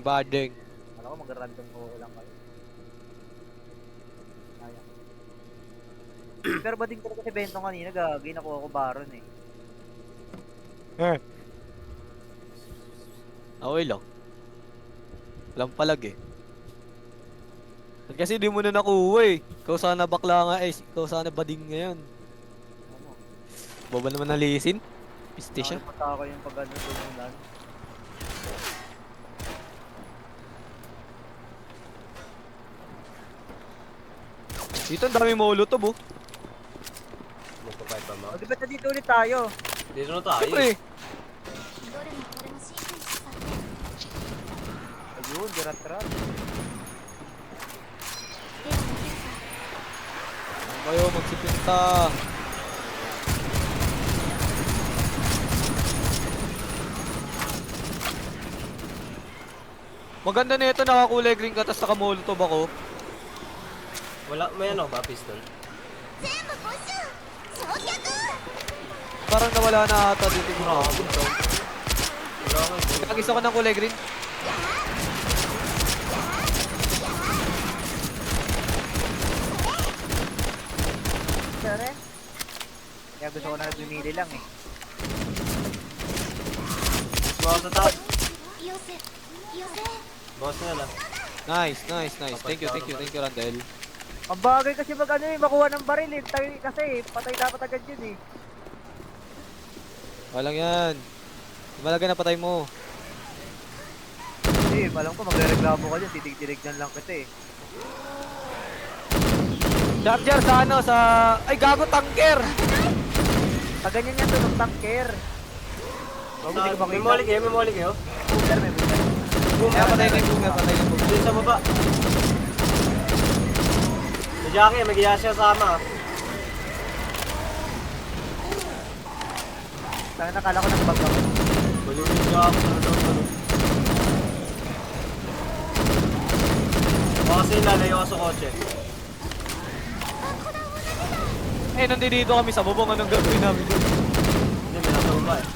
Bading. Alam ko mag-random ko lang kayo. Sayang. Pero ba din talaga si Bento kanina, gagi, nakuha ko Baron eh. Okay lang. Walang palag eh. Kasi di mo na nakuha eh. Ikaw sana bakla nga eh. Ikaw sana bading ngayon. Ano? Boba naman na lisin. Piste siya. Nakalimutan ako yung pag ano, tumunan. Dito ang dami molotov oh. Magpapay pa mo. O, di ba dito ulit tayo? Dito na tayo. Siyempre. Ayun, dirat-rat. Kayo magsipinta. Maganda na ito, nakakulay green ka, tapos nakamolotov ako. Wala, may ano ba, pistol? Parang nawala na ata dito. Grabe to. Wala ka eh. Nag-isa ko ng kulay green. Sure. Kaya gusto ko na bumili lang eh. Bawas sa taas. Bawas na lang. Nice, nice, nice. Thank you, Randel. Ang bagay kasi mag ano eh, makuha ng baril eh. Kasi patay dapat agad yun eh. Walang yan. Malaga na patay mo. Hindi, alam ko magre-reklamo ka dyan, titig-tinignan lang kita eh. Charger sa ano, sa... Ay, gago, tanker! Sa ganyan yan tunog tanker. Bago di ko May makita. moli kayo. Boomer, may boomer. Kaya patay na yung boomer, patay na yung boomer. Dito sa baba. May Jackie, may Gyasha sama. Sana nakala ko nagbag ako. Balungin niyo ako. Ano. O kasi lalayo ako sa kotse. Eh, nandito kami sa bubong. Anong gagawin namin doon? Hindi, may nasa baba eh.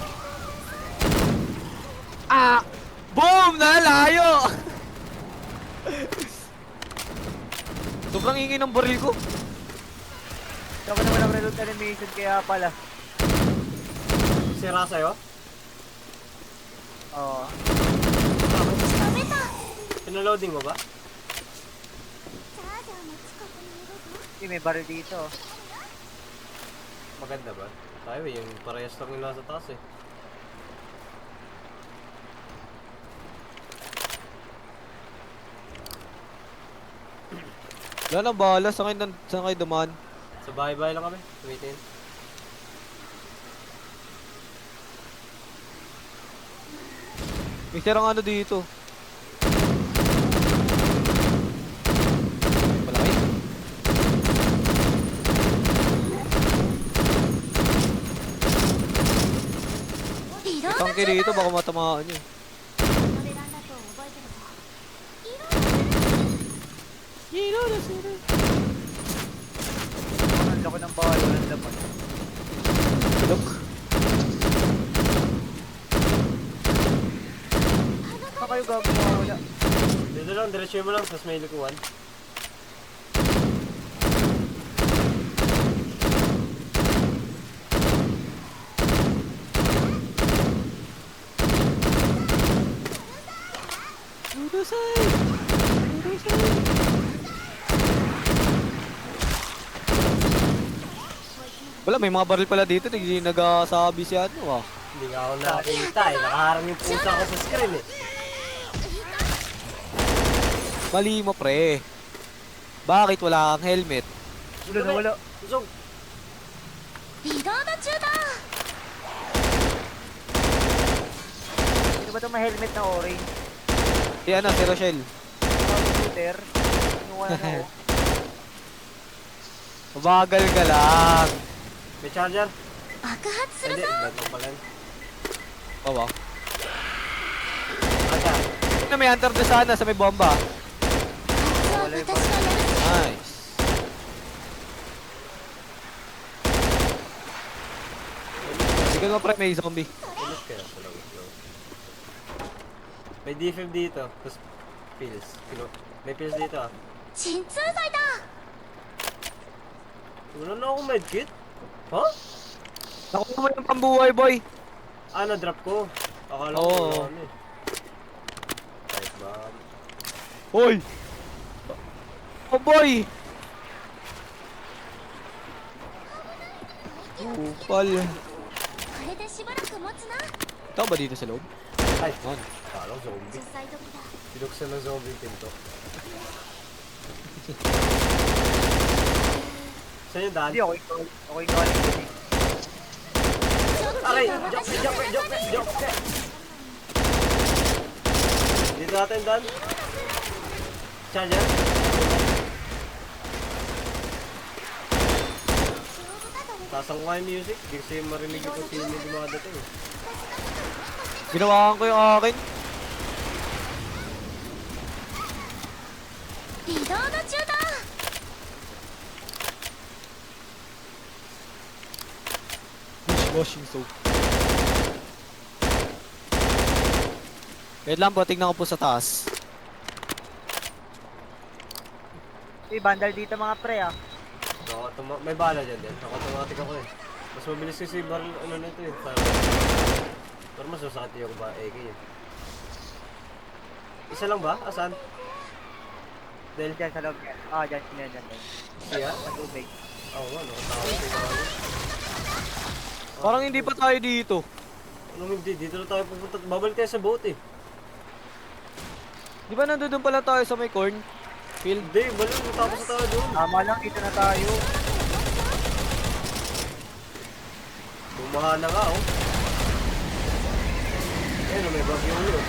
Ah! Boom! Nalayo! Sobrang ingay ng baril ko. Ito ko naman ang reload animation kaya pala. Sira sa'yo? Oo. Pinaloading mo ba? Hindi, may baril dito. Maganda ba? Tayo eh, yung parehas lang yung nasa taas eh. Wala nang bahala. Saan kayo dumaan? Sa bahay-bahay lang kami. Tumitin. May sirang ano dito. Malaki. Tangke dito, baka matamaan nyo. Ang laki ng bahay, walang laman. Look. Saan kayo gagawa? Wala. Dito lang, diretsyo mo lang sa may likuan. Wala, may mga baril pala dito. Hindi nag-sabi si ano ah. Hindi nga ako nakakita eh. Nakaharang yung pusa ko sa screen eh. Mali mo pre. Bakit wala kang helmet? Wala na wala. Usog! Sino ba itong may helmet na orange? Si ano, si Rochelle. Computer. Kinuha na ako. Mabagal ka lang. May charger? Hindi, ba't mo pala yun? Bawa. Aga. Na may hunter doon sana sa may bomba. Wala yung baril. Nice. Sige mo pre, may zombie. Ulit kaya sa lang. May D5 dito. Tapos pills. May pills dito ah. 鎮痛剤だ Wala na akong medkit. Huh? Nakuha mo yung pambuhay, boy. Ah, na-drop ko. Akala ko Oo. wala ano eh. Right, ma'am. Hoy! Oh, boy! Upal. これでしばらく持つな Tao ba dito sa loob? Ay, Man. parang zombie. 10歳時だ Binuksan ng zombie yung pinto. Saan yung daan? Hindi, ako yung galing dun eh. Aray! Joke! Dito natin daan. Charger? Tasang ko yung music. Hindi kasi marinig ko kung sino yung dumadating eh. Ginawakan ko yung akin. リロード中だ Washing soap. Wait lang po, tignan ko po sa taas. Uy, bandal dito mga pre ah. May bala dyan din. Naka-automatic ako eh. Mas mabilis kasi barrel ano na ito eh. Pero mas masakit yung AK eh. Isa lang ba? Asan? Del? Diyan sa loob yan. Ah, dyan, dyan. Siya? Sa tubig. Oo nga, nakatawa. Parang hindi pa tayo dito. Anong hindi? Dito na tayo pupunta. Babalik tayo sa boat eh. Di ba nandun pala tayo sa may corn? Field? Hindi, balik. Tapos na tayo doon. Tama lang, dito na tayo. Bumaha na nga oh. Ayun, may bagyo ulo.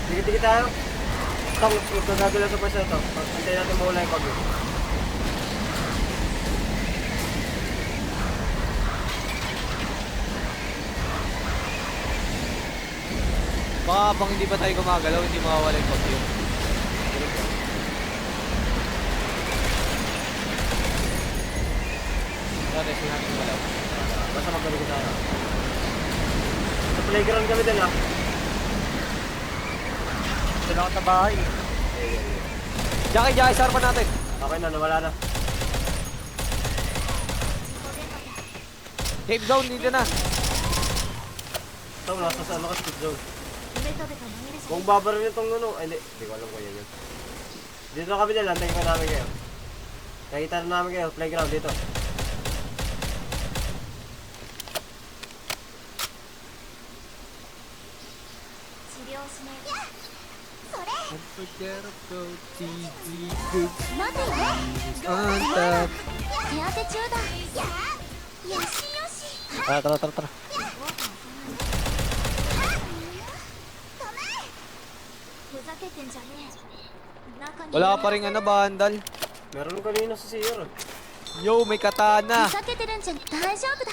Dikit-dikit tayo. Ito nagagala sa pwesa ito. Antayin natin mawala yung bagyo. Baka habang hindi pa tayo gumagalaw, hindi mawawala yung bagyo. Sorry, sinabi ko malaw. Basta magbalik tayo. Sa playground kami din ah. Ito lang ako sa bahay eh. Jackie, sarpan natin. Okay na, nawala na. Safe zone, dito na. Ito, nasa sa ano ka speed zone. ベトベト紛れし Kung babaril nitong ano, ay hindi. Hindi ko alam kung yan yun. Dito na kami din, lantayin ka namin kayo. Nakita na namin kayo, playground dito. Unforgettable TV good 待てよ on top. 手当て中だよしよし Tara. ふざけてんじゃねえ中に Wala ka pa rin bandal. Meron kanina sa CR. Yo, may katana. ふざけてるんじゃ大丈夫だ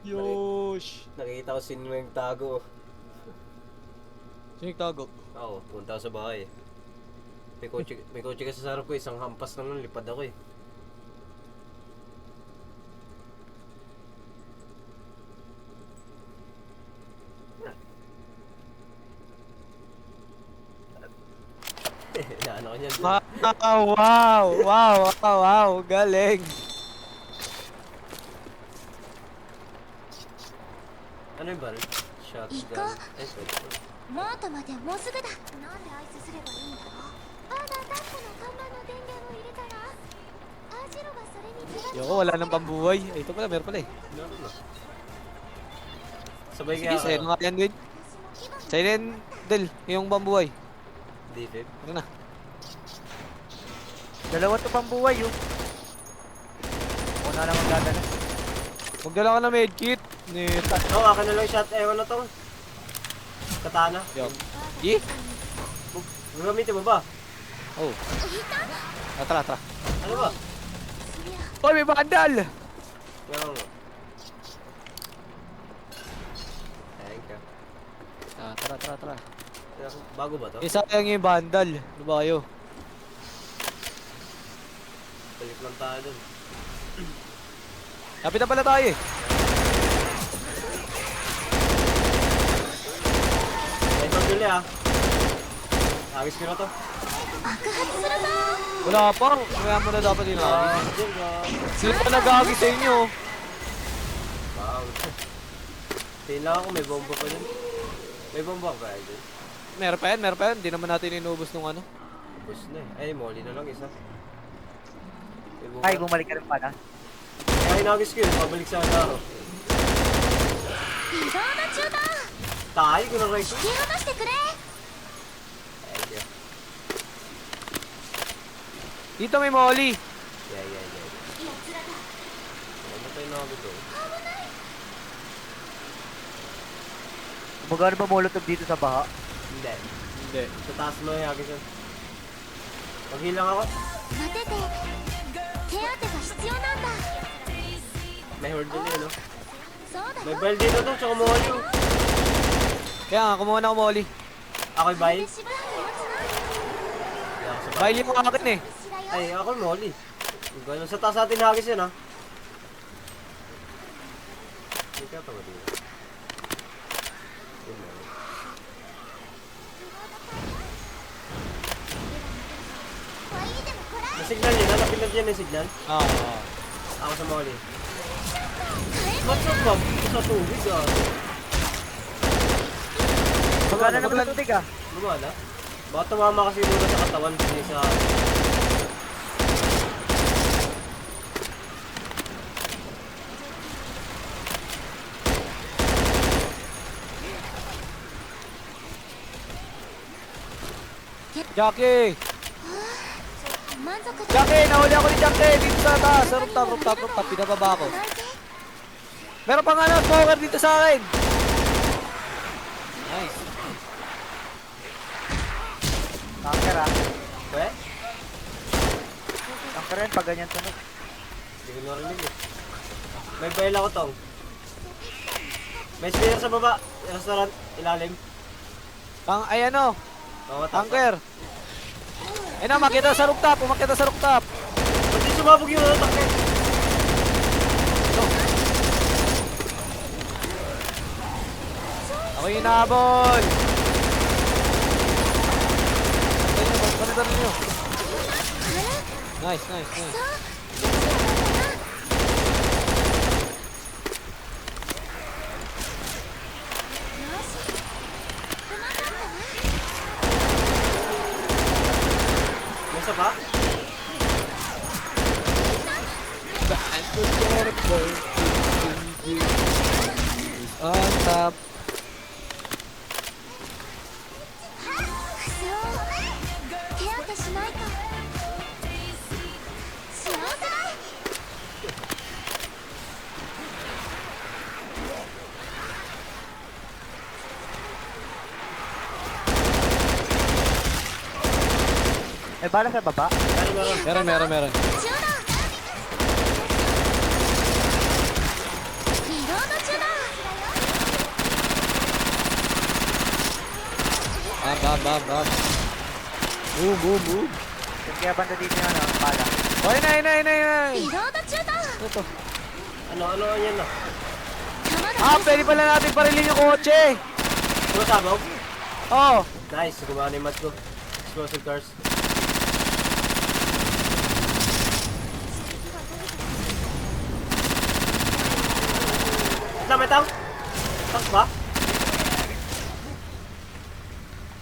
Yosh. Nakikita ko sino yung tago. Sino nagtago? Oo, punta ako sa bahay. May kotse kasi sa harap ko, isang hampas lang nun, lipad ako eh. Ano ko niyan? Wow, galing. Ano yung baril? Shotgun. Ikaw? Ay, sorry. モートまでもうすぐだなんでアイスすればいいんだろうまだタップの看板の電源を入れたらアジロがそれに気がつい Yo, wala nang pambuhay. Ay, ito pala, meron pala eh. Meron na. Sabay Sige, kaya sa'yo nga yan, Wade. Sa'yo din, Del, yung pambuhay. D5. Ano na? Dalawa to pang buhay yun. Ako na lang magdadala. Magdala ka na medkit. Neta. Oo, akin na lang shot. Ewan na to. Katana. Yo. Di? Gagamitin mo ba? Oh. Tara. Ano ba? Oy, may bandal! Meron mo. Thank you. Tara. Bago ba to? Sayang yung bandal. Ano ba kayo? Safe lang tayo dun. Lapit na pala tayo eh. Ay, pagduli ah. Agis ko na to. 爆発するぞ Wala pa. Kaya mo na dapat yun Ah, agis. dyan ka. Sila pa nag-agis sa inyo. Wow. Tingnan ako, may bomba pa dun. May bomba ba dun? Meron pa yan, meron pa yan. Hindi naman natin inubos nung ano. Bus na eh. Ay, molly na lang isa. May bomba. Ay, bumalik ka rin pala. Kaya inagis ko yun, pabalik sa laro. リロード中だ Tayo ko na right. 引き離してくれ Thank you. Dito may molly. Yeah. やつらだ Ano tayo na ako to? Magkano ba molotov dito sa baha? Hindi. Hindi. Sa taas mo yung agis yun. Paghilang ako. 待てて手当てが必要なんだ May horde din eh, no? そうだ May よ bell dito to, tsaka molly. Oh. Kaya nga, kumuha na ako molly. Ako'y bay. しばらく待つな Hindi ako sa bay. Bail yung akin eh. しだよ Ay, ako'y molly. Ganun sa taas natin hagis yun, ha? Hindi ka tawa dito. Yun lang. May signal yun, ha? Napindot yan yung signal. Oo. Ako sa molly. What's up, Bob? Ito sa tubig, ah. Magkano naman ang tubig ah? Lumala? Baka tumama kasi muna sa katawan, hindi sa... Jackie! 満足だ Jackie! Nahuli ako ni Jackie! Dito sa taas! Sa rooftop. Pinababa ako. Meron pang ano, smoker dito sa akin! Nice. Tanker ah. Pwede? Tanker yan pag ganyan tunog. Hindi ko narinig eh. May bail ako tong. May speaker sa baba. Restaurant, ilalim. Ay ano, Bawat tanker. Ay na, makita sa rooftop. Umakita sa rooftop. Hindi sumabog yung ano, tanker. Ako yung inahabol. Panitan nyo. Nice. よしうまかったな May isa pa? On top. くそ手当てしないと幸せだ May bala sa baba? Meron. 中だリロード中だ Bam. Boom. Kaya banda dito yung ano, bala. Okay na. リロード中だ Ano to? Ano yan na? 弾が Pwede pala natin parilin yung kotse. Sumasabog? Oh, Nice, gumana yung match ko. Explosive cars. May tank? Tank ba?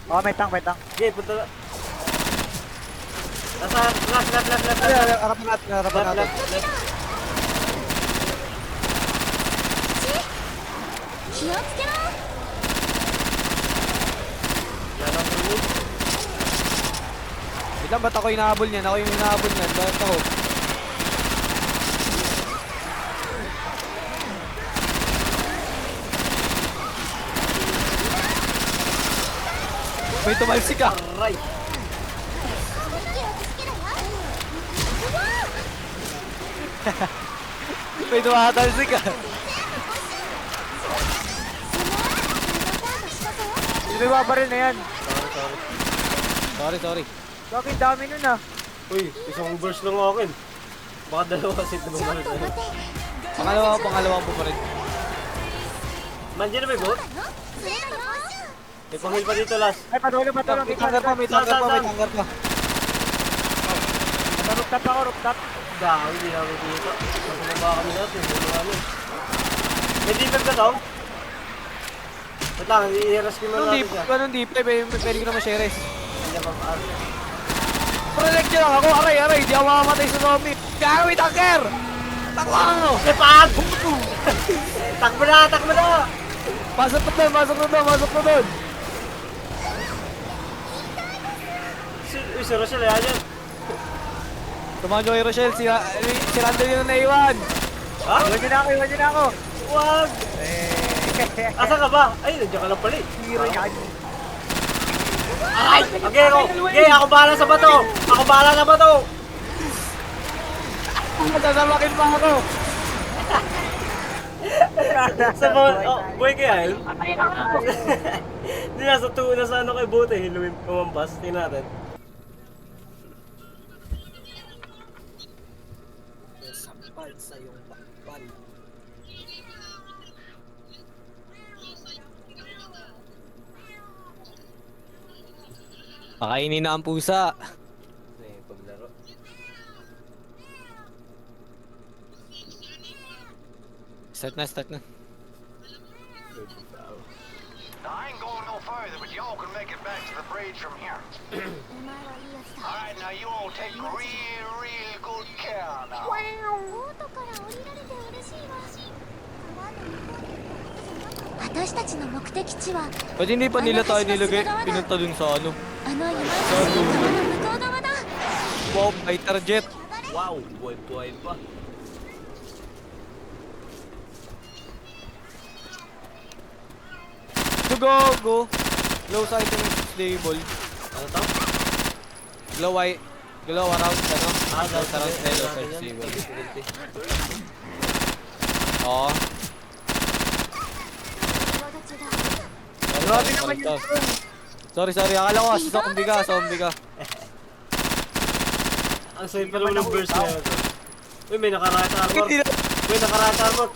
Oh, may tank. Okay, punta na. Nasa left. harapan natin. Left. 気をつけろ Yan ang tuloy. Wait lang, ba't ako inahabol niyan? Ako yung inahabol niyan. Bakit ako? May tumalsik ka. Aray! 気をつけろよ May tumatalsik ka. スタートしたぞ Hindi may babaril na yan. Sorry. Sorry. Bakit dami nun ah. Uy, isang burst lang akin. Baka dalawa kasi ito ちょっ bumaril と sa'yo. 待て Pangalawa mo pa rin. Mandiyan na may boat? それがよ May pangil pa dito, last. Ay, patulong. May tanggar pa, may tanggar pa, may tanggar pa. Rooftop ako, rooftop. Dahil, hindi namin dito. Masama kami natin. Hindi namin. May defense ka daw? Wait lang, i-rescue mo natin siya. Ganun deep, pwede ko naman share. Hindi na mapaano. Protect nyo lang ako, aray, di ako mamamatay sa zombie. Gawin, tanggar! Takbo! Lepad! Takbo na! Takbo na! Pasok na doon, pasok na doon, pasok na doon. Uy, si Rochelle, yan yan. Tumahan nyo kay Rochelle, si Randall yun na naiwan. Ha? Iwan nyo na ako, iwan nyo na ako. Wag! Asan ka ba? Ay, nandiyan ka lang pala eh. Hero yan. Ay! Okay, ako bahala sa bato! Ako bahala sa bato! Sasamakin pa ako. Sa mga, oh, buhay kaya yun? Hindi nasa tuwa na sa ano kay buti, lumampas. Tingnan natin. Sampal sa iyong bakbal. Pakainin na ang pusa. Ay, paglaro. Start na, start na. Now, I ain't going no further, but y'all can make it back to the bridge from here. お前はいいやつだ Alright, now you all take real good care now. ボートから降りられて嬉しいわ川の向こうに私たちの目的地は Ba't hindi pa nila tayo nilagay? Pinunta dun sa ano? あの山の川の向こう側だ Wow, fighter jet. Wow, buhay-buhay pa. Go. Glow sa item is stable. Ano to? Glow around, ano? Ah, Glow around, yellow natin is yan. stable. Oo. ロード中だ Grabe naman yun. Sorry, akala ko zombie ka. Ang sayo pa naman ng burst na yun. Uy, may nakarata armor. Hindi na. May nakarata armor.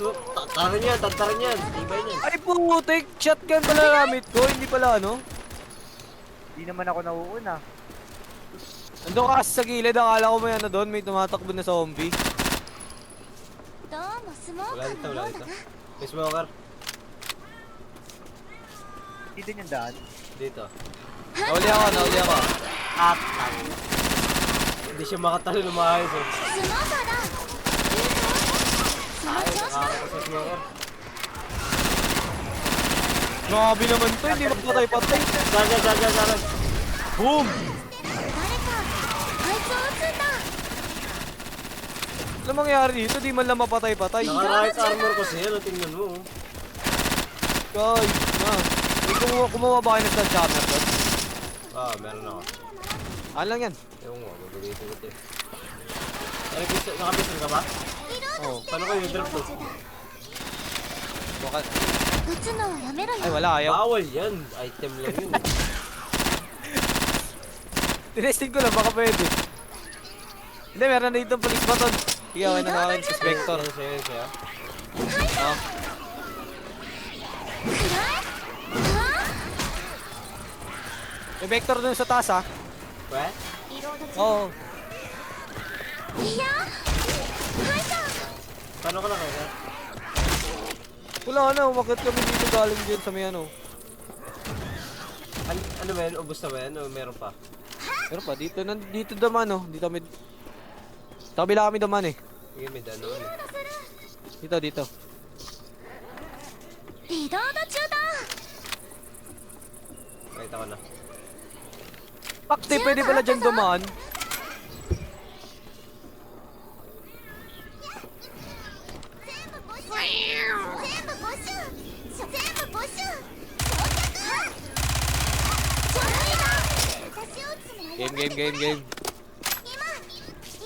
Tantaran yan. Tibay niyan. Ay putik, shotgun pala gamit ko, hindi pala ano. Di naman ako nauuna. Ando ka kasi sa gilid, akala ko may ano doon, may tumatakbo na zombie. どうもスモーカ Wala ー dito, のよ wala うだ dito. な May smoker. Dito yung daan. Dito. Nauli ako. At hindi siya makatalo ng maayos eh. スモーカーだその調子だ Nakakata sa smoker. Grabe naman to, hindi magpatay-patay. Saan. Boom! 誰かあいつを撃つんだ Ano mangyari dito? Di man lang mapatay-patay. Naka-right armor kasi yan. Tingnan mo. Oh. Guys, na. Kumuha ba kayo ng sledgehammer doon? Ah, meron ako. Ano lang yan? Ewan mo, magulit eh. Nakapisal ka ba? Oo. Paano kayo drop to? Baka... 撃つのはやめろ Ay, よ wala, ayaw. Bawal yan. Item lang yun. Tinesting ko lang, baka pwede. Hindi, meron na dito police button. Sige, okay na namin si Spector. Yan siya. Oh. くらえ May Vector dun sa taas, ha? What? リロード中 Oo. いや入った Paano ka nakaya? Wala na, umakit kami dito galing dyan sa may ano. Ano ba yan? Ubus na ba yan? O meron pa? Pero pa, dito daman, no? Dito kami... Sa kabila kami daman, eh. Sige, may dano eh. Dito. リロード中だ Nakita ko na. Pakte, pwede pala dyan dumaan. 今 Game. リ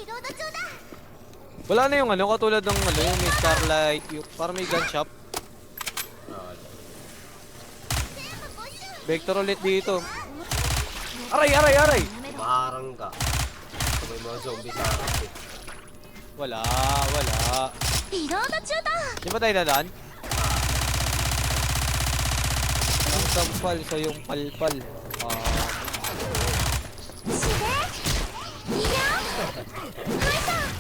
ロード中だ Wala na yung ano, katulad ng ano, yung may Starlight, yung, parang may gun shop. Ah, Vector ulit dito. Aray! Maharang ka. So, may mga zombie sa harap eh. Wala, wala. リロード中だ Di ba tayo dadaan? Ang sampal sa yung palpal. しでいや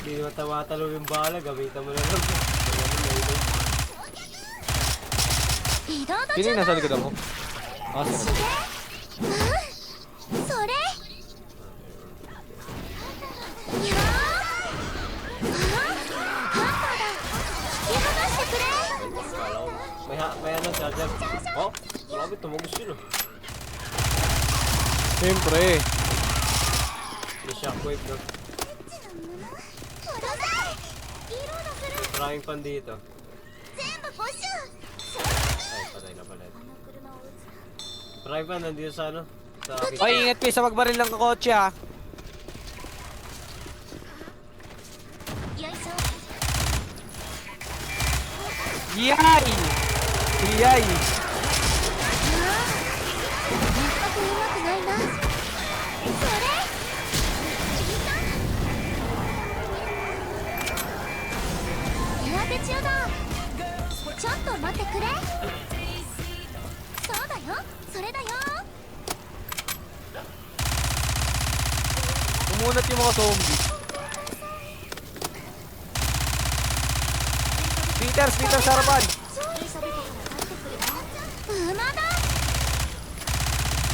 Hindi naman tumatalo yung bala, gamitan mo na lang. リロード Sino 中 yung だ nasa likod ako? Ah, し sino? でそれいやハンターだ引き離してくれ Kala ko, may ano, charger. Oh, grabe, tumagos yun, oh. Siyempre. May shockwave, no? くださいリロードする Frying pan dito. 全部没収 Ay, patay na pala. Frying pan nandito sa ano? Sa akin. Ay, ingat kayo sa magbaril ng kotse ha. よいしょ Yay! Yay! 全くうまくないなそれ手当て中だちょっと待ってくれそうだよそれだよ Umunat yung mga zombie. Peter sa harapan! 馬だ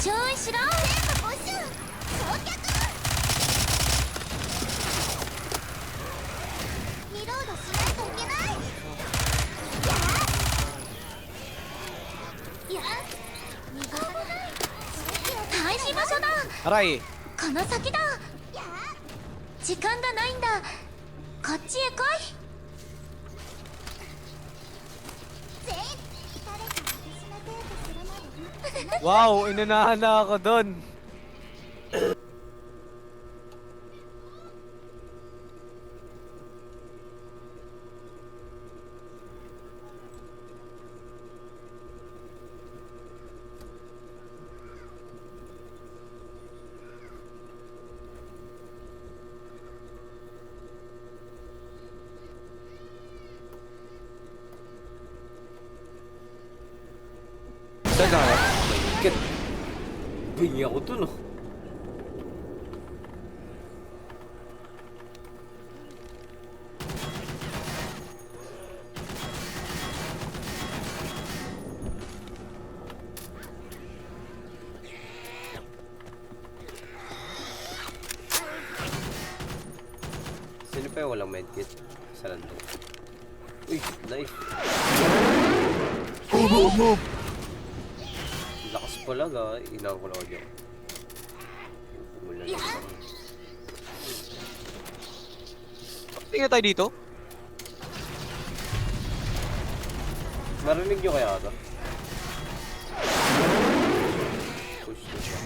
注意しろ全部没収焼却リロードしないといけないや逃がさない退避場所だ Aray! この先だ時間がないんだこっちへ来い誰か私のデートするまで待って Wow! Inunahan na ako dun! Saan na? Ket. Bingi ako dun, oh. Sino pa yung walang medkit? Sa lando. Uy, knife. Lakas pala ga, inang ko lang ako dyan. Wala lang parang. Tingnan tayo dito. Marinig nyo kaya ito? Push to siya.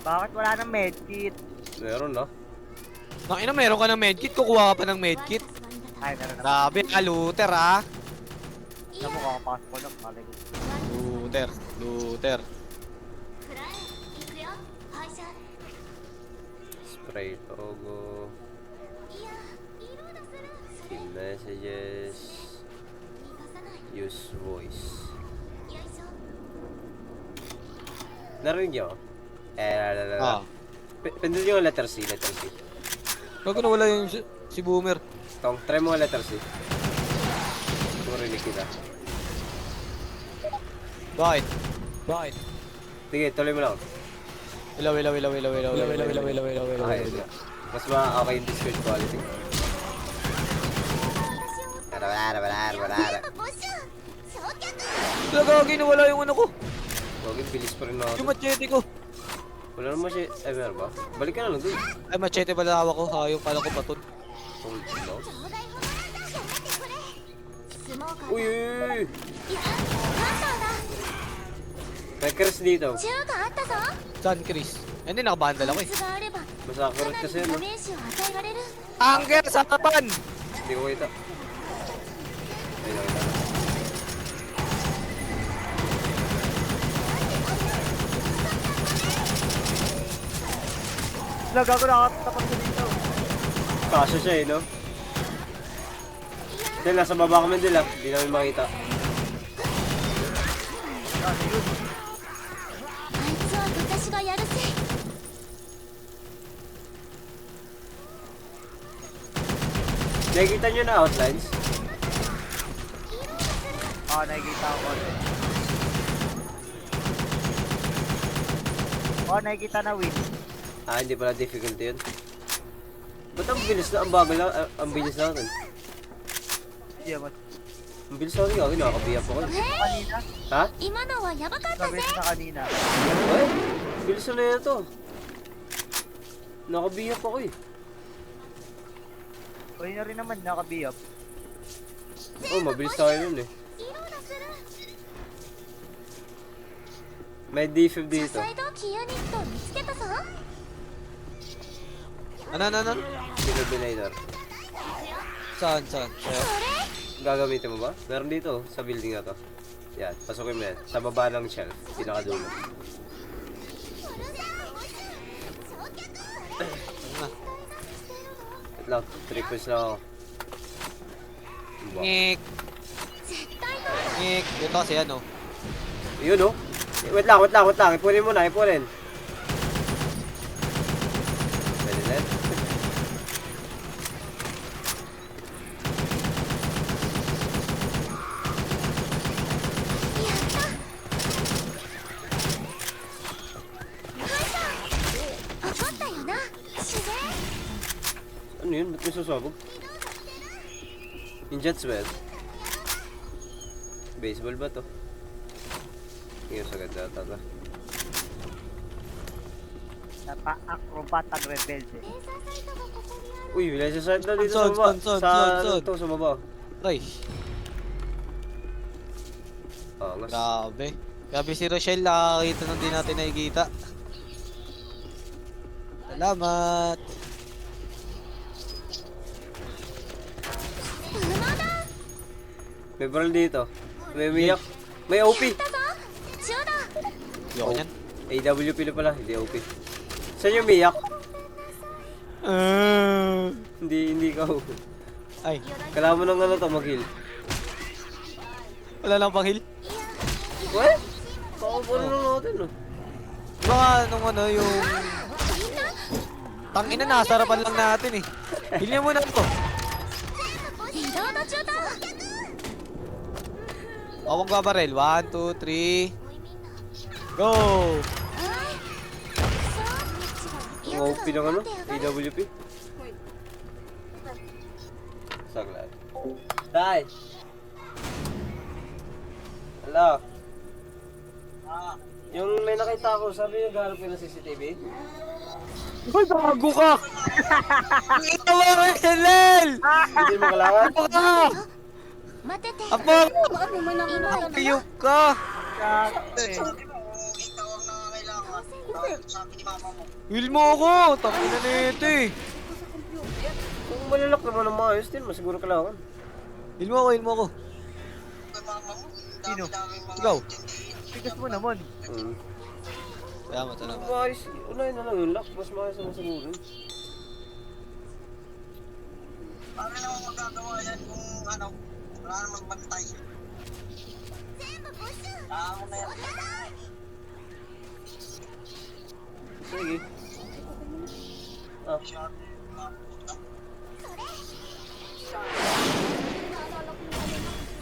Bakit wala nang medkit? Meron na. Nakina, meron ka ng medkit. Kukuha ka pa ng medkit. Ay, meron na. Grabe, looter ha. Alam mo, kakapasok ko lang. Malay ko. Looter. くらえ行くよ廃車 Spray logo. いやリロードするそれ Kill messages. 逃がさない Use voice. よいしょ Narinig nyo? Ah. Pindutin nyo ang letter C, letter C. Bago na wala yung si Boomer. Tong, try mo ang letter C. Kung rinig kita. Bakit? Sige, tuloy mo lang. Ilaw. Okay, mas okay yung Discord quality. 全部没収焼却 Gagagi na wala yung ano ko. Huwag bilis pa rin Yung natin. machete ko. Wala naman siya. Ay, meron ba? Balik ka na lang dun. Ay, machete pala hawak ko. Hayong pala ko patun. Hold no? ちょうだいほどやめてくれスモーカー Uy, uy, uy! いやハンターだ May crash dito. 銃があったぞ Saan, Chris? Hindi, nakabandal ako eh. 水があれば Mas か accurate なり kasi, の no? ダメージを与えられる Anger sa harapan! Hindi ko kita. Ay, nakita. Lag ako nakatapat ko dito. Kasha siya eh, no? Del, nasa baba kami Del ah. Hindi namin makita. あいつは私がやるぜ。 Nakikita nyo na outlines? Nakikita ko. Nakikita na win. Hindi pala difficult yun. Ba't ang bilis na, ang bagal na, ang bilis natin? Hindi naman. Ang bilis natin gagawin, nakakabiyap ako eh. Kanina. Ha? 今のはやばかった Sabi ぜ。 na kanina. Ay, bilis na yan to. Nakabiyap ako eh. Uy na rin naman, nakabiyap. Oh, mabilis tayo nun eh. リロードする。 May defib 車 dito. 載同期ユニット見つけたぞ。 Ano? Defibrillator. Saan? それ Gagamitin mo ba? Meron dito, sa building na to. Yan, pasukin mo yan. Sa baba ng shelf, pinakadulo. Wait lang, 3 points lang ako. Diba? Ngik. 絶対どうだ。 Ngik. Ito kasi ano. Yun oh. Wait lang. Ipunin mo na, ipunin. Pwede na. Ano yun? Ba't may susabog? Yung jets ba yan? Baseball ba to? Yung sagad na tata. Napa-acrobat ang rebelde. Uy, wala sa side na dito Son, sa baba. son, Sa son, ano son. to, sa baba. Ay, Angas. grabe. Grabe si Rochelle, nakakita nang di natin nakikita. Salamat. May barrel dito. May umiyak. May OP. シューだ。 Ayoko niyan. AWP na pala, hindi OP. Saan yung umiyak? Hindi ka. Ay, Kailangan mo ng ano to, mag-heal. wala lang pang heal. What? Pakapano lang natin, no? Baka nung ano yung... Tangina, nasa harapan lang natin eh. Heal niya muna ako. リロード中だ。 Awang babarel. 1, 2, 3. Go! Ang OP ng ano? AWP? Saglat. Tay! Hello? Yung may nakita ko, sabi yung gahanap ko ng CCTV? Ay, bago ka! Ito mo, Rochelle! Hindi mo kailangan? Apo ka! 待ってて。 Apo ka! Ayok ka! Sakto eh. Heal mo ako! Tangina na ito eh. Kung malalak naman ang maayos din, masiguro kailangan. Heal mo ako. Sino? Ikaw. Tigas mo naman. Salamat. Maayos, unahin na lang yung lock, mas maayos naman siguro. Paano naman magagawa yan kung ano, wala namang bantay. Ako na yan. Sige. Ah.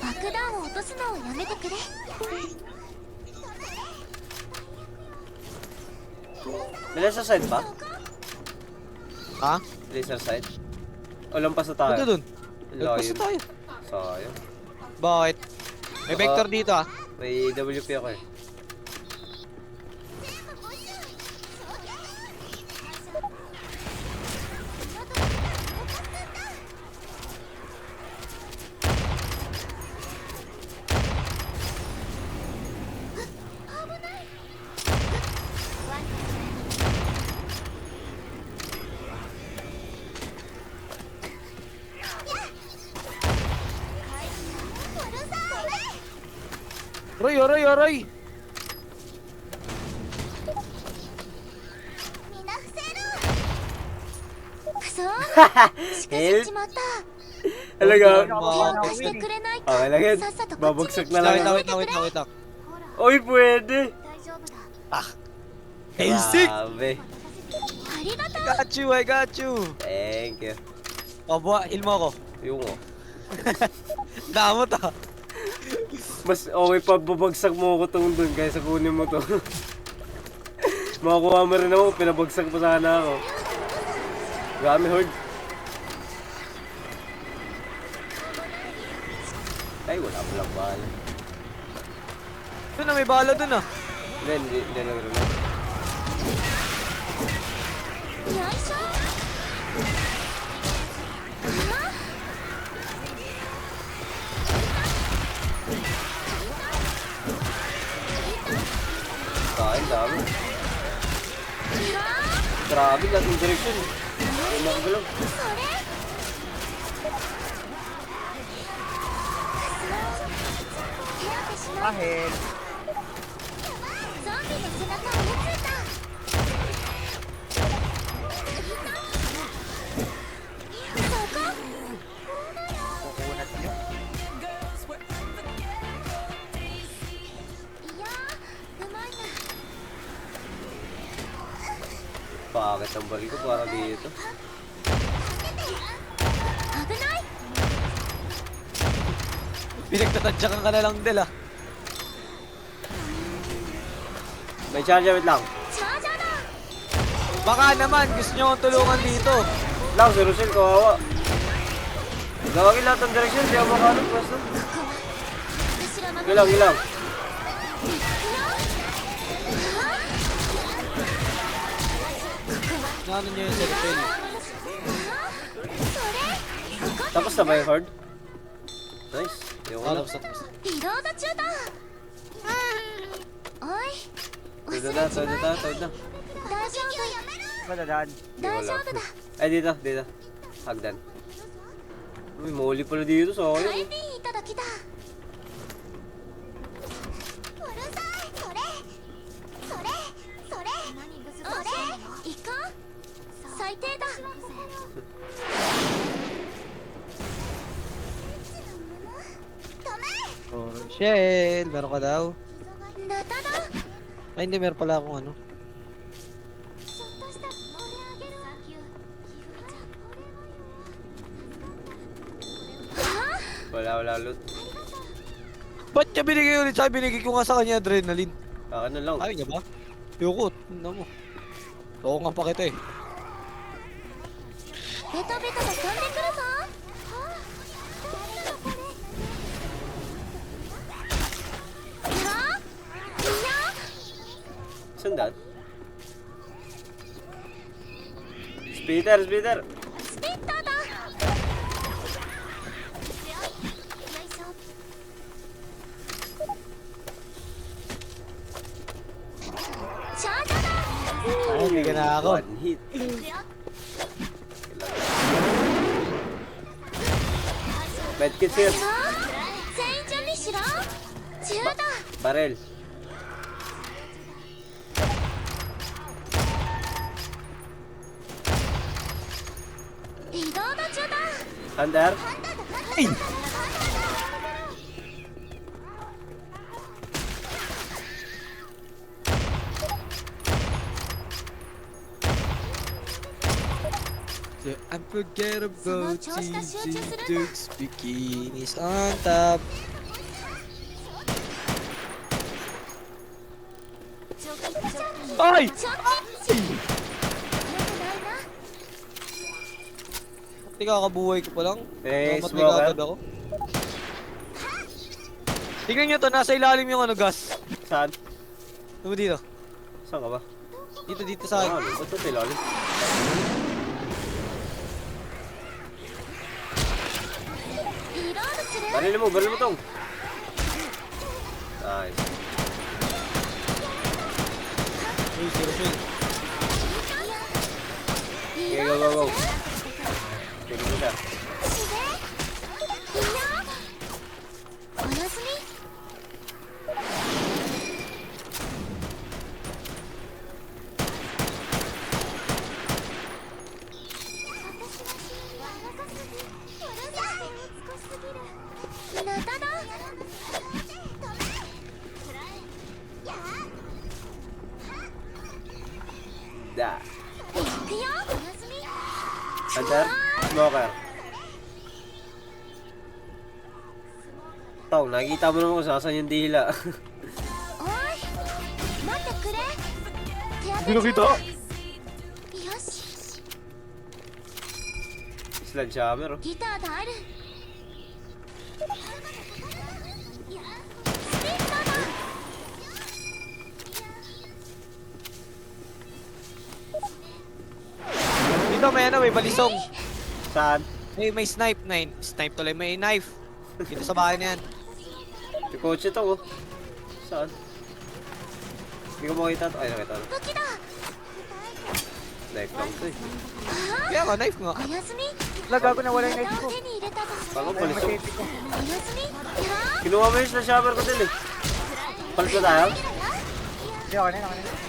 爆弾を落とすのをやめてくれ。 May laser sight ba? Ha? Laser sight? O lampas na tayo? Ito dun. Layo. Lagpas na tayo. Sayang. Bakit? May vector dito ah. May WP ako eh. Aray! みんな伏せろ。くそー。しくじっちまった。Talaga. Kayaしてくれないか Okay lang yan. さっさとこっち Babagsak に na lang. Wait lang, ako. wait lang, wait lang, wait lang. Oy, pwede. 大丈夫だ Basic! Grabe. ありがとう I got you, I got you. Thank you. O, buha, ilmo ako. Yung oh. Damot ah. Mas okay pa babagsak mo ako tong dun kaysa kunin mo to. Makakuha mo rin ako, pinabagsak pa sana ako. Gami horde. Ay, wala mo lang bala. Doon na, may bala doon ah. Hindi lang rin. よいしょ Kain, dami. Grabe, lahat ng direksyon. Ay, makagalaw. 手当てしない Kahit. ゾンビの背中を追いついた Kukunat nyo. いやーうまいな Bakit ang baril ko para dito? 危ない Pinagtatadyakan ka na lang, Del ah. May charge, wait lang. チャージャーだ Baka naman, gusto nyo akong tulungan dito. Lang, si Rosel, kawawa. Gawagin lahat ng direksyon, di ako makalap. Basta. 後ろ守る Ilang, ilang. Naano nyo yung cellphone? それ Tapos na ba yung horde? Nice. Yung Ah, ano. tapos na, tapos na. リロード中だおい Tawid na, tawid na, tawid na. 大丈夫 Madadaan. Di 大 wala. 丈夫だ Ay, dito, dito. Hagdan. Uy, muli pala dito, so ハ ayun. イピンいただきだうるさいそれそれそれそれ行こう最低だ止 Oh, Shell, meron ka daw. めナタだ Ay, hindi, meron pala akong ano. ちょっとしたこれあげるサンキューひふみちゃんこれはよ Wala loot. Ba't niya binigay ulit sa akin? Binigay ko nga sa kanya adrenaline. Akin na lang. Ayaw niya ba? Yoko, tignan mo. Oo nga pa kita eh. ベタベタと飛んでくるぞはあ Saan daan? Speeder, speeder. スピッターだよいしょチャージャーだ Ay, hindi ka na ako. One hit. Medkit here. さあ全員準備しろ銃だ Barrel. Reload 中だ Under. The unforgettable So, Josh, cheesy na-shoot you sila na. Dukes bikinis on top. チョキチョキ Ay! チョキよくないな Hindi kakabuhay ko pa lang. Eh, Namatay smoker. ka agad ako. Tingnan nyo to, nasa ilalim yung ano, gas. Saan? Ano ba dito? Saan ka ba? Dito sa Ano? akin. Ba't ito ilalim? Reload する Baril mo tong. Nice. Uy, seriously. Okay, go, go, go. Tignan mo siya. おやすみ 私は死ぬわ若すぎうるさい Da. 行くよ。おやすみ。 Hunter? Smoker. Tong, nakikita mo naman kung saan yung dila. おい、待ってくれ。手 Hindi 当て nakita. よし、 Sledgehammer, oh. ギターがある。いや、スピットだ。 Dito may ano, may balisong. Saan? May snipe. Snipe tuloy, may knife. Dito sa bahay na yan. Yung kotse to, oh. Saan? Hindi ko makita to. Ay, nakita na. 武器だ。 Knife lang to, eh. Kaya nga, knife nga. おやすみ。 Lagago na wala yung ネ knife タ ko. を手に入れたぞ。 Paano Ay, balisok? machete ko. おやすみ。いや Kinuha mo yung sledgehammer ko din, eh. Palit ko tayo? Hindi, okay na, okay na.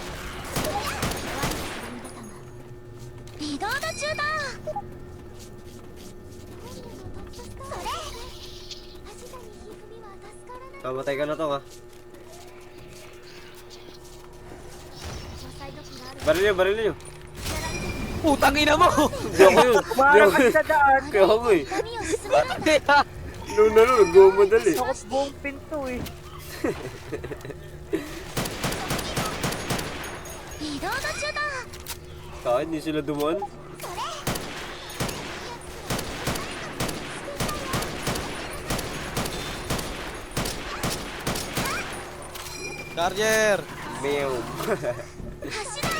リロード中だ。それ。 Kamatay ka na to, ha? Baril nyo. Putang ina mo! Hindi ako yun. Hindi Parang ako yun. sa daan. Kaya ako, eh. 髪を進めない。 Nung nagmamadali. Takot buong pinto eh. リロード中だ。 Kahit hindi sila dumaan. Charger! Meow. 走だ。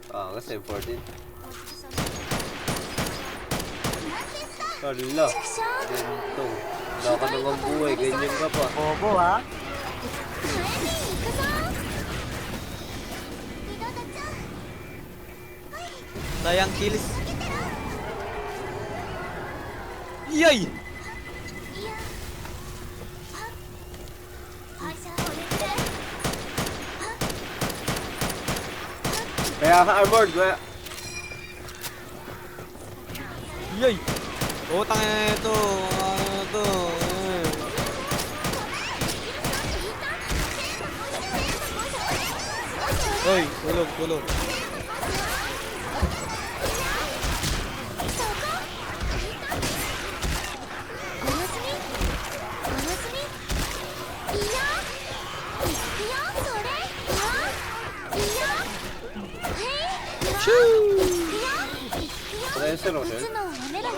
Ah, kasi important. Hala. Ganito. Wala ka nang ang buhay. Ganyan ka pa. Bobo ha. 帰りに行くぞ。リロード中。 Sayang kills. Yay! いや。会社これくれ。 Kaya ka armored. Kaya. Yay! Utang na ito. Ano to? Hoy, tulog. おやすみ。おやすみ。いや。いくよ。それ。いや。へい。いくよ。 Ano yung sir, 打 sir? つのをやめろよ。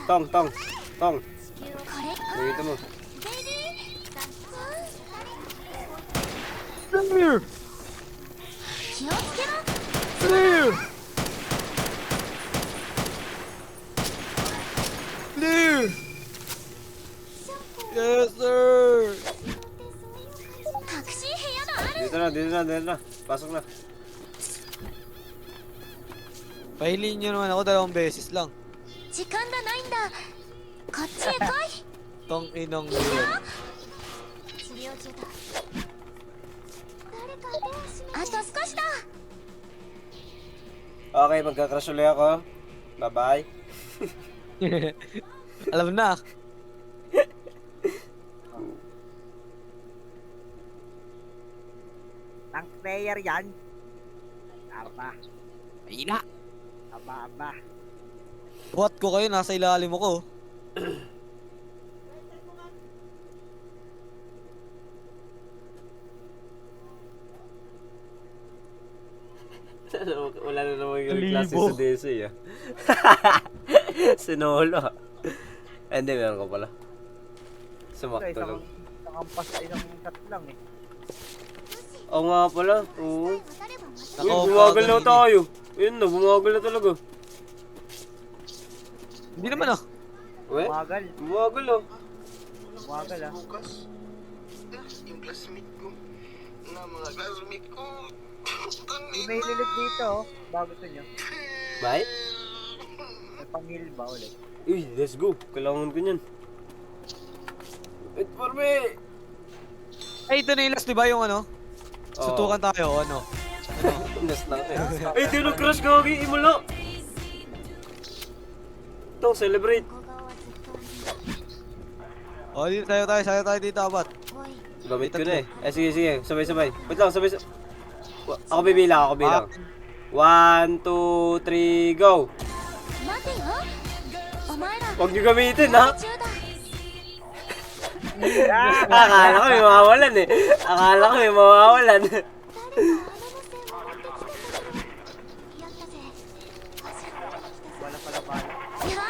Tong. これ。 Dito mo. ベイビー。 Clear! 気をつけろ。 Clear! Clear! Yes, sir! 隠し部屋がある。 Dito na. Pasok na. Pahilin nyo naman ako 2 beses lang. 時間がないんだ。こっちへ来い。 Tong inong いいよ yun. 治療中だ。あと少しだ。 Okay, magka-crash ulit ako. Bye-bye. Alam na. Tank player yan. Aba. Ayun na. Aba. Buhat ko kayo, nasa ilalim ako. Wala na naman yung Libo. klase sa DSA, ah. Sinolo. Ay, hindi, meron ko pala. Sumakto lang. Isang ampas ay isang shot lang eh. Oo nga pala, oo. Uy, Nako, bumagal na pagod tayo. Ayun na, bumagal na talaga. Hindi naman ah. We? Umagal. Bumagal ah. Umagal ah. Bukas. Yung classmate ko. Na mga classmate ko. Yung may lilit dito oh. Bago to nyo. Bye? May pang-heal ba ulit? Uy, let's go. Kailangan ko niyan. Wait for me! Ay, ito na yung last, di ba yung ano? Sutukan tayo, ano? Last na eh. Ay, di nag-crash ka, Gagi. Imula! Ito, celebrate. O, dito, sayo tayo dito, abat. おい Gamit ko na eh. Sige. Sabay. Wait lang, sabay. Ako bibilang. 1, 2, 3, go! 待てよお前ら Huwag niyo gamitin, ha? 中だ Akala ko may mawawalan eh. Akala ko may mawawalan. やったぜ Wala pala pala. いや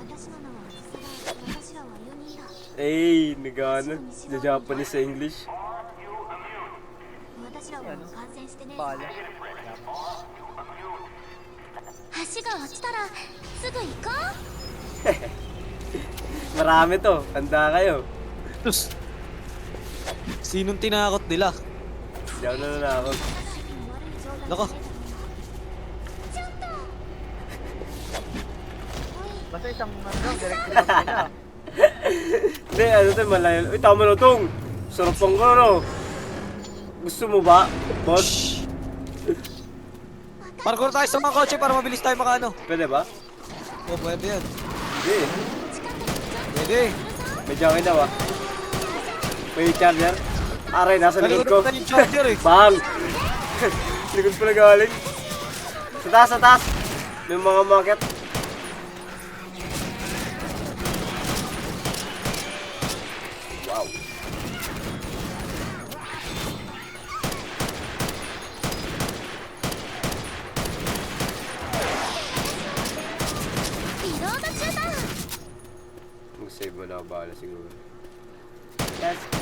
私の名は私らは4人だ Eh, nagana. The Japanese sa English. 私らはもう感染してね Pala. 橋が落ちたらすぐ行こ Marami to. Handa kayo. Tus. Sinong tinakot nila? Hindi ako nananakot. う Nako. ちょっと Basta isang direct to nila. Hindi, ano to, malayo. Uy, tama na tong. Sarap pang ano. Gusto mo ba, boss? Parkour tayo sa mga kotse para mabilis tayo makaano. Pwede ba? O, pwede yan. Hindi. Pwede. May jockey daw ah. May charger. Aray, nasa likod ko. Nalikutan yung charger eh. Bang! Likod pala galing. Sa taas! May mga market. Wow. Mag-save mo na ako, bahala siguro. That's it.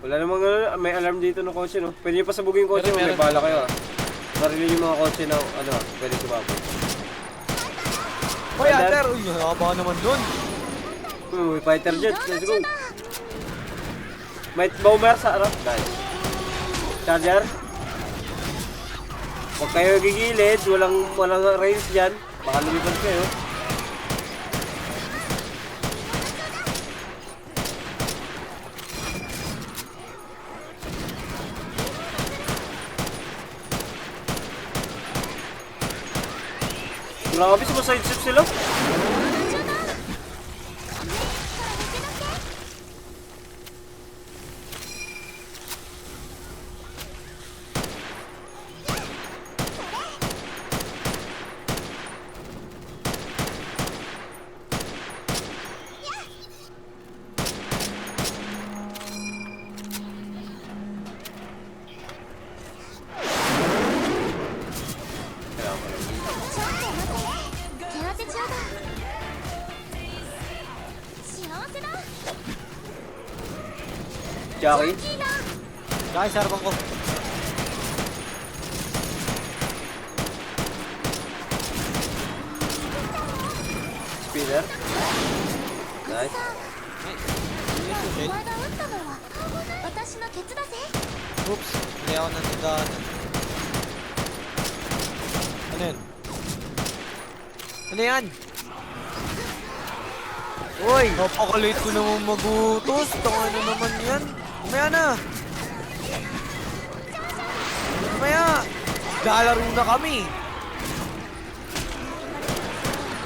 Wala namang may alarm dito ng kotse, no? Pwede nyo pasabugin yung kotse, Meron, may meron. bala kayo, ah. Marilin yung mga kotse na, ano, pwede sumabog. Hoy, Ater! Uy, nakakabahan naman dun. May fighter jet, let's go! May bomber sa harap, nice. Charger. Huwag kayo gigilid, walang range dyan. Baka lumipad kayo. Grabe, sumaside-step sila. Jackie. Guys, harapan ko. Spinner. Nice. お前が撃ったのは私のケツだぜ Oops, hindi ako nandiyan. Ano yun? Ano yan? Uy! Napakalit ko naman magutos. Tanga na naman yan. Umaya na. Umaya. Lalaro na kami.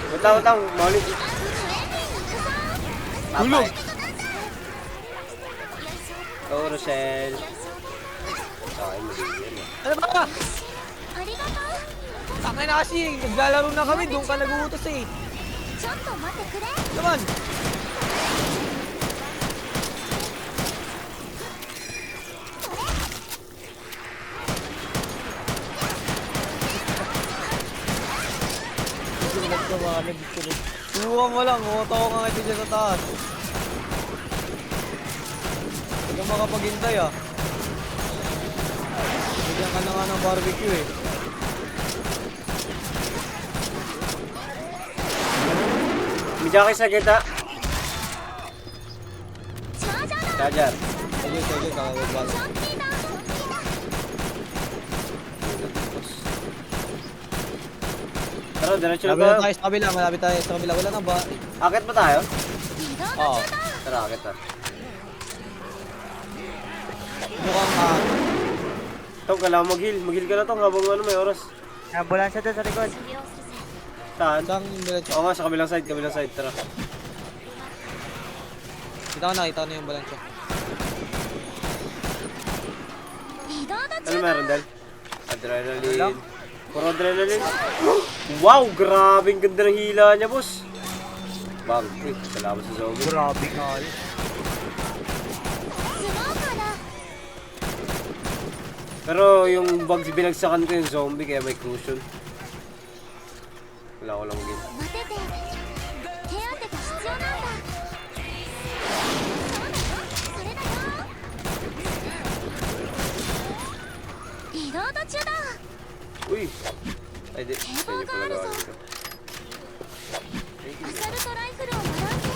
Wait lang, Molly. Hulog. Oh, Rochelle. Okay, magiging yan. Ano ba? ありがとう Tangay na kasi. Naglalaro na kami. Doon ka nagutos eh. ちょっと待ってくれ Naman. Subukan mo lang, uto ka nga dyan sa taas. Hindi ka makapaghintay ah. Bigyan ka na nga ng barbecue eh. May Jackie sa kita. チャージャーだ Charger. Sige, kakagod ba? ジャンキーだ Tara, diretso na Malapit tayo. tayo sa kabila, malapit tayo sa kabila. Wala na ba? Akit pa tayo? 移動 Oo. Tara, akit na. Mukhang Tong, kailangan mag-heal. Mag-heal ka na tong habang ano, may oras. Ambulansya doon sa likod. Saan? isang ambulansya. Oo nga, sa kabilang side, tara. Kita ko na yung ambulansya. Ano meron, Del? Adrenaline. Puro adrenaline. Wow, grabe ang ganda ng hila niya, boss. Bang, salamat sa zombie. Grabe nga yun. Pero yung bugs binagsakan ko yung zombie kaya may cushion. Wala ko lang game. 待てて手当てが必要なんだそれだよリロード中だ Uy! Ay, di. Sa inyo pala gawa dito. アサルトライフルをもらうぜ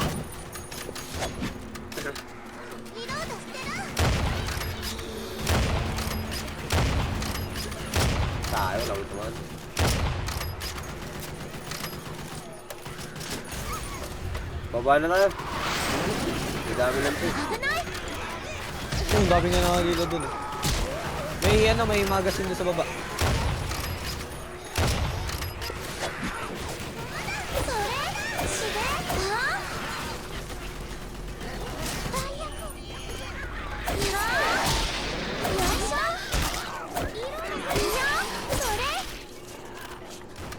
リロードしてる Tayo, wala ko tumahan. Baba na tayo. May dami lang to. 危ない Ang dami nga nakakita dun eh. May magazine doon sa baba. それしであ最悪いやよいしょいやそれ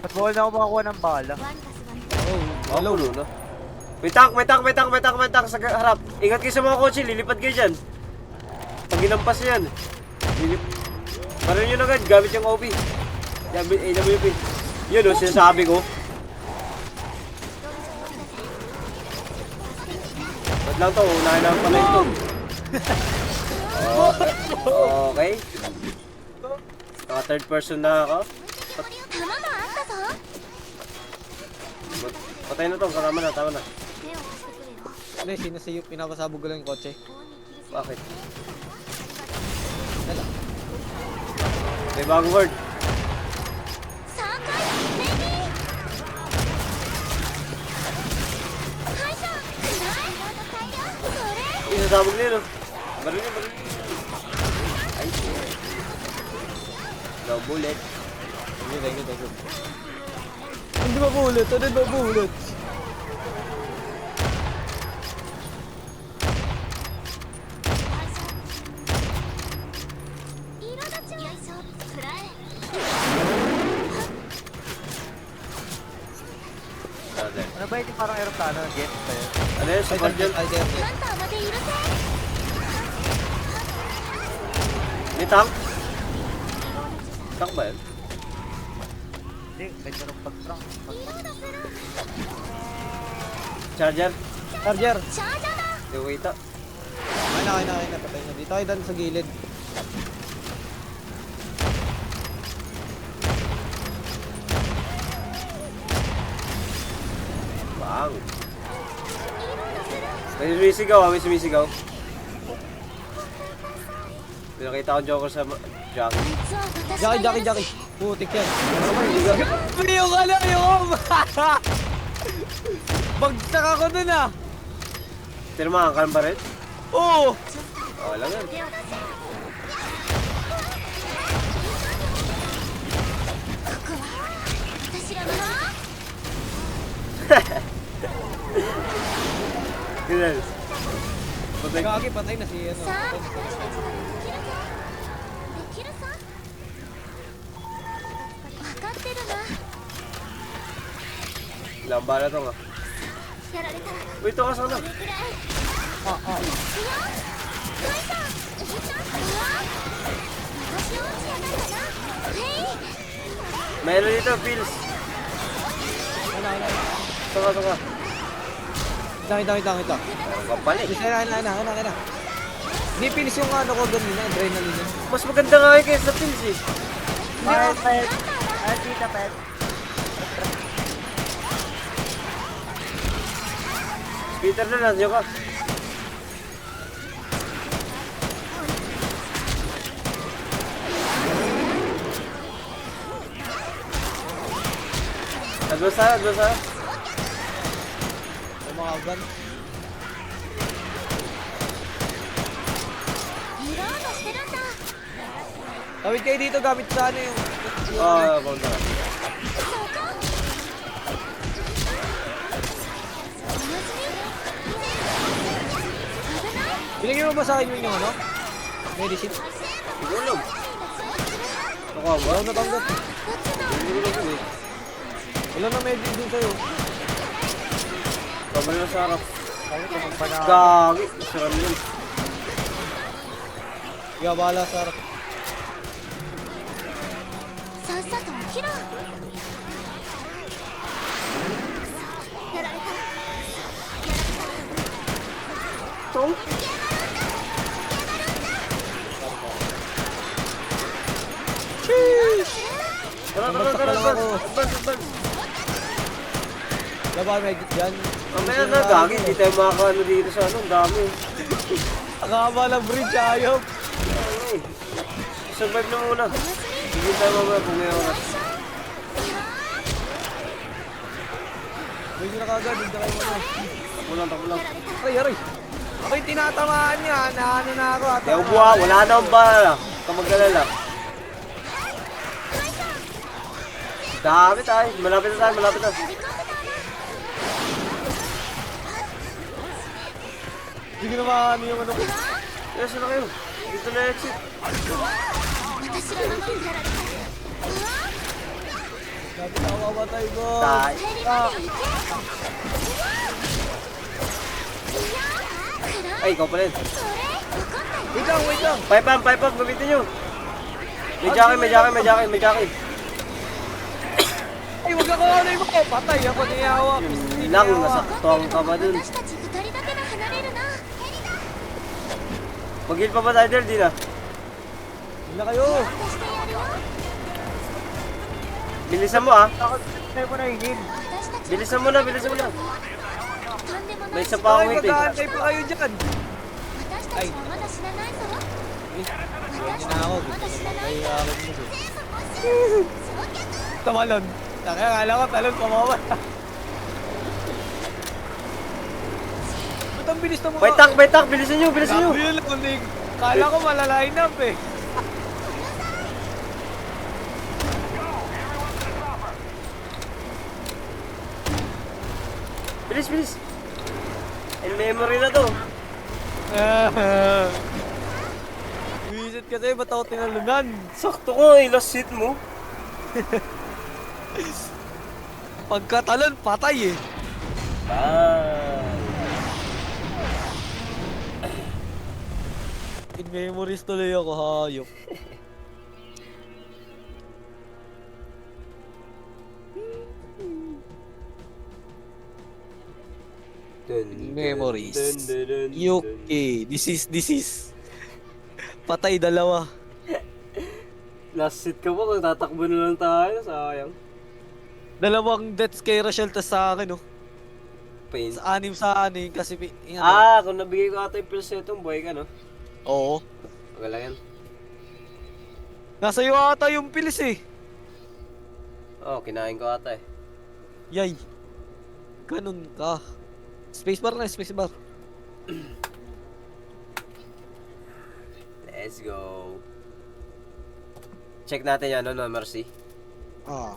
Ba't bawal na ako makakuha ng bala? Oh, Hello, no? May tank sa harap. Ingat kayo sa mga kotse, lilipad kayo dyan. Pag ginampas yan, parin nyo na agad, gamit yung OP. AWP. Yun o, sinasabi ko. Ba't lang to, unahin lang pala ito. Okay. Naka third person na ako. 弾があったぞ Patay na to, tama na. 手を貸してくれよ Hindi, sinasayop. Pinapasabog ko lang yung kotse. Bakit? Dala. May bagong word. 3回レディー敗者くらいそれ Isasabog nila, no? Baril. Ay, no bullet. Thank you. Hindi mabulot. Ano mabulot? 色立ちよいしょくらえ Ano ba yung parang aeroplano ng jet pa yun? Ano yun? Support dyan? ハンターまでいるぜ May tank? Tank ba yun? Hindi, may tanong pag-trunk. リロードする Charger? Charger! チャージャーだ Hindi ko kita. Ayun na. Patay na. Dito tayo sa gilid. Bang! May sumisigaw. Pinakita ko Joker sa Jackie. あいつは私がやる Jackie. Putik yan. Yung ano, yung bagsak ako dun ah. Tinamahan ka ng baril? Oo. Oo lang yan. 手を出せここは私がもらう Ganyan. Patay. Gagi, patay na si ano. さあ私たちができるさ分かってるな Ilang bala to nga. やられたら Uy, ito ka sana. これくらい Ah. いくよカイさんおじさんうわ私を落ちやがったなへい Meron dito, pills. Ano. Saka. Kita. Meron ka pala eh. Ayun na. Hindi pinis yung ano ko ganina, adrenaline. Mas maganda nga yun kaysa sa pills eh. Pet! Ah, tita, pet! Peter na, nandiyo ka. Advance tayo. Yung mga gun. リロードしてるんだ Tawid kayo dito gamit sa ano yung... Bawda. Binigyan mo ba sa akin yung ano? Medicine? Hindi ko alam. Ako ba? Wala natanggap. Hindi ko alam eh. Wala na medicine dun sa'yo. Kabal na sa harap. Kaya kung panahon. Gagi. Saran yun. Kaya bahala sa harap. さっさと起きろやられた Ito? Tara. Advance. Laban medit dyan. Mamaya na, gagi. Hindi tayo makakaano dito sa ano. Ang dami. Ang haba ng bridge, ayop. Ay. Survive na muna. Hindi tayo mamaya kung may oras. Huwag nyo na kagad, hindi na kayo ano. Tapo lang. Aray. Ako'y tinatamaan niya, naano na ako. Kaya ubuha, wala na akong bala. Kamag-alala. Dami tayo. Malapit na. Hindi na maano yung ano ko. Yes, na kayo. Dito na exit. 私のままにやられた Sabi na kawawa tayo, boss. Tayo. 暗い Ay, ikaw pa rin. それ分かったよ Wait lang. 5 up. Gamitin nyo. May jockey. Ay, wag ako ano mo. Patay ako, niyawa. Lang, nasaktuang ka ba dun? 私たち二人だけで離れるな Mag-heal pa ba tayo, Del? Di na. Wala kayo. 渡してやるよ Bilisan mo ah. Tayo mo na yung heal. 私たち Bilisan mo na. とんでもな May い isa pa Ay, akong hit eh. mag-aantay pa kayo dyan. 私たちはまだ死なないぞ Hindi na ako. まだ死なない Ay, ぞ akin mo. Tamalon. Kaya akala ko talon pamawa. Ba't ang bilis na mga... May tank. Bilisan nyo. Grabe yun lang, Nick. Kala ko malaline up eh. Bilis. In memory na to. Visit kasi, ba't ako tinalunan? Sakto ko eh. Last hit mo. Pagkatalon, patay eh. In memories tuloy ako, hayop. Memories. Yuki, this is. Patay dalawa. Last hit ka ba? Kung tatakbo na lang tayo. Sayang. Dalawang deaths kay Rachel tas sa akin, oh. Pain. Sa 6 kasi ano. Kung nabigay ko ata yung pills itong buhay ka, no? Oo. Magalang yan. Nasa iyo ata yung pilis eh. Kinain ko ata eh. Yay. Ganun ka. Spacebar na, spacebar. Let's go. Check natin yan, no, Mercy. Ah.